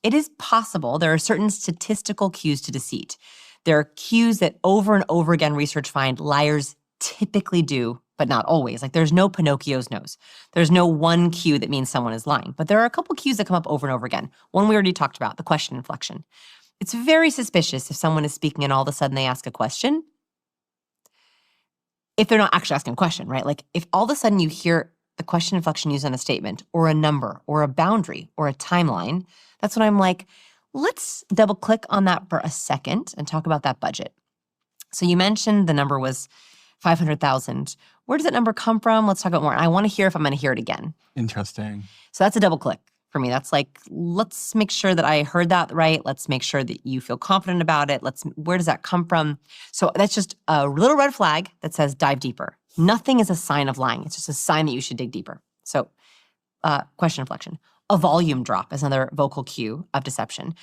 It is possible there are certain statistical cues to deceit. There are cues that over and over again research find liars typically do, but not always. Like there's no Pinocchio's nose. There's no one cue that means someone is lying. But there are a couple cues that come up over and over again. One we already talked about, the question inflection. It's very suspicious if someone is speaking and all of a sudden they ask a question, if they're not actually asking a question, right? Like if all of a sudden you hear the question inflection used on a statement or a number or a boundary or a timeline, that's when I'm like, let's double click on that for a second and talk about that budget. So you mentioned the number was 500,000. Where does that number come from? Let's talk about more. I want to hear if I'm going to hear it again. Interesting. So that's a double click for me. That's like, let's make sure that I heard that right. Let's make sure that you feel confident about it. Where does that come from? So that's just a little red flag that says dive deeper. Nothing is a sign of lying. It's just a sign that you should dig deeper. So question inflection. A volume drop is another vocal cue of deception.